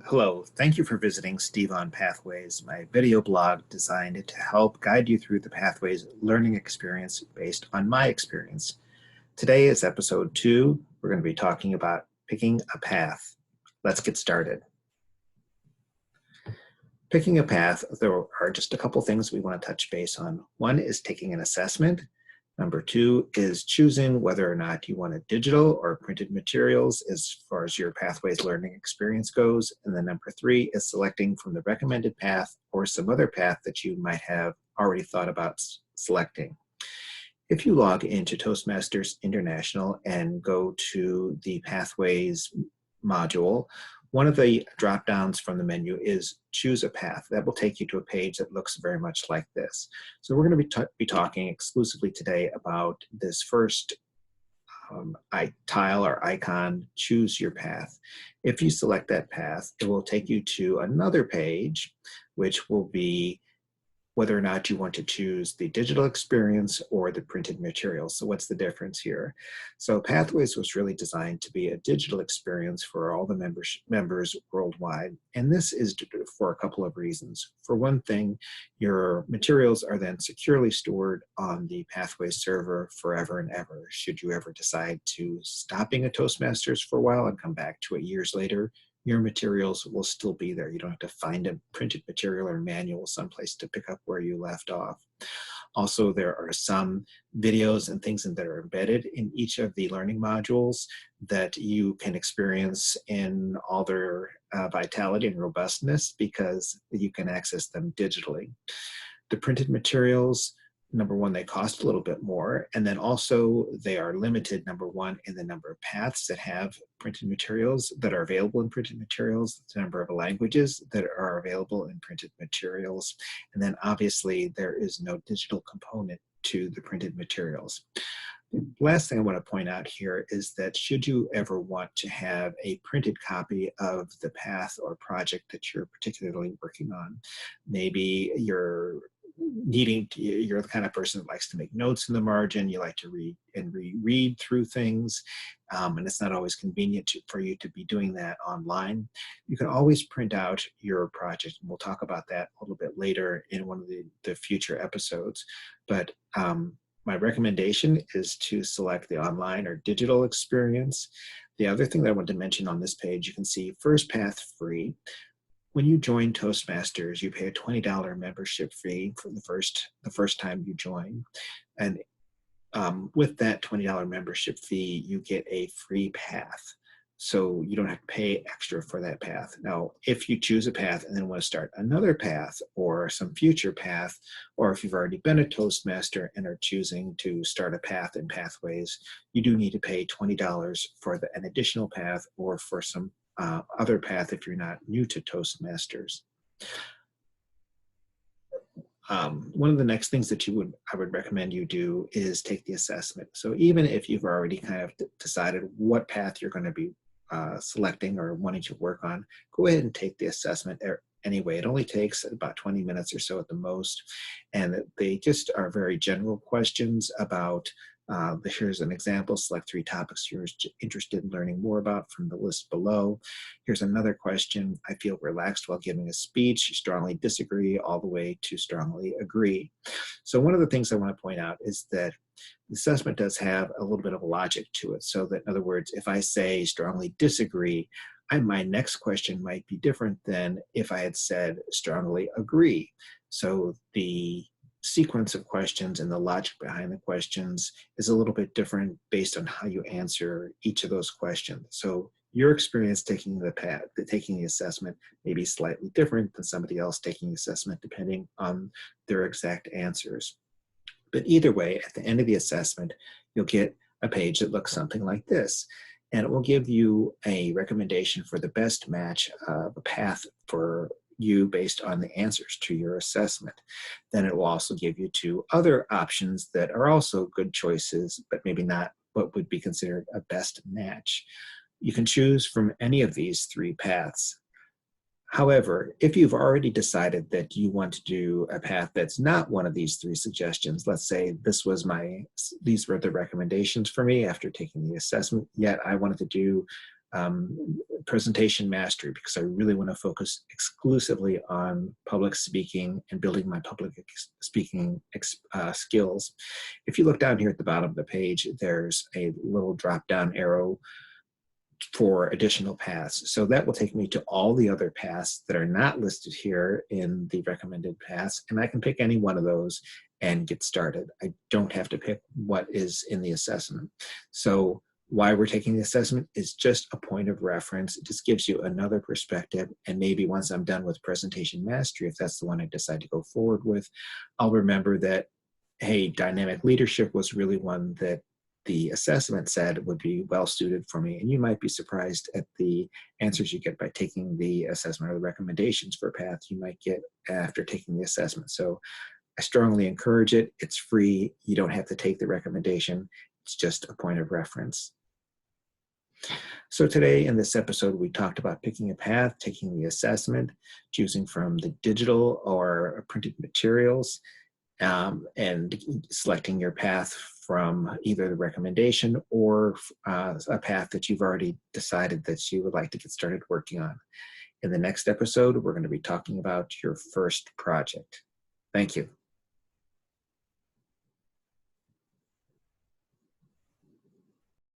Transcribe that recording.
Hello, thank you for visiting Steve on Pathways, my video blog designed to help guide you through the Pathways learning experience based on my experience. Today is episode 2. We're going to be talking about picking a path. Let's get started. Picking a path, there are just a couple things we want to touch base on. One is taking an assessment. Number 2 is choosing whether or not you want a digital or printed materials as far as your Pathways learning experience goes. And then number 3 is selecting from the recommended path or some other path that you might have already thought about selecting. If you log into Toastmasters International and go to the Pathways module, one of the drop downs from the menu is choose a path. That will take you to a page that looks very much like this. So we're going to be talking exclusively today about this first tile or icon, choose your path. If you select that path, it will take you to another page, which will be whether or not you want to choose the digital experience or the printed materials. So what's the difference here? So Pathways was really designed to be a digital experience for all the members worldwide. And this is for a couple of reasons. For one thing, your materials are then securely stored on the Pathways server forever and ever. Should you ever decide to stop being a Toastmasters for a while and come back to it years later, your materials will still be there. You don't have to find a printed material or manual someplace to pick up where you left off. Also, there are some videos and things that are embedded in each of the learning modules that you can experience in all their vitality and robustness because you can access them digitally. The printed materials, number one, they cost a little bit more, and then also they are limited, number one, in the number of paths that have printed materials that are available in printed materials, the number of languages that are available in printed materials, and then obviously there is no digital component to the printed materials. The last thing I want to point out here is that should you ever want to have a printed copy of the path or project that you're particularly working on, maybe you're the kind of person that likes to make notes in the margin, you like to read and reread through things, and it's not always convenient for you to be doing that online. You can always print out your project, and we'll talk about that a little bit later in one of the future episodes. But my recommendation is to select the online or digital experience. The other thing that I wanted to mention on this page, you can see first path free. When you join Toastmasters, you pay a $20 membership fee for the first time you join. And with that $20 membership fee, you get a free path. So you don't have to pay extra for that path. Now, if you choose a path and then want to start another path or some future path, or if you've already been a Toastmaster and are choosing to start a path in Pathways, you do need to pay $20 for an additional path or for some other path if you're not new to Toastmasters. One of the next things that I would recommend you do is take the assessment. So even if you've already kind of decided what path you're going to be selecting or wanting to work on, go ahead and take the assessment anyway. It only takes about 20 minutes or so at the most, and they just are very general questions about here's an example, select 3 topics you're interested in learning more about from the list below. Here's another question, I feel relaxed while giving a speech, strongly disagree, all the way to strongly agree. So one of the things I want to point out is that the assessment does have a little bit of a logic to it. So that in other words, if I say strongly disagree, my next question might be different than if I had said strongly agree. So the sequence of questions and the logic behind the questions is a little bit different based on how you answer each of those questions. So your experience taking the assessment may be slightly different than somebody else taking the assessment depending on their exact answers. But either way, at the end of the assessment, you'll get a page that looks something like this. And it will give you a recommendation for the best match of a path for you based on the answers to your assessment. Then it will also give you 2 other options that are also good choices, but maybe not what would be considered a best match. You can choose from any of these 3 paths. However, if you've already decided that you want to do a path that's not one of these 3 suggestions, let's say these were the recommendations for me after taking the assessment, yet I wanted to do presentation mastery, because I really want to focus exclusively on public speaking and building my public speaking skills. If you look down here at the bottom of the page, there's a little drop-down arrow for additional paths. So that will take me to all the other paths that are not listed here in the recommended paths, and I can pick any one of those and get started. I don't have to pick what is in the assessment. So why we're taking the assessment is just a point of reference. It just gives you another perspective, and maybe once I'm done with presentation mastery, if that's the one I decide to go forward with, I'll remember that, hey, dynamic leadership was really one that the assessment said would be well suited for me. And you might be surprised at the answers you get by taking the assessment, or the recommendations for a path you might get after taking the assessment. So I strongly encourage it. It's free. You don't have to take the recommendation. It's just a point of reference. So today in this episode, we talked about picking a path, taking the assessment, choosing from the digital or printed materials, and selecting your path from either the recommendation or a path that you've already decided that you would like to get started working on. In the next episode, we're going to be talking about your first project. Thank you.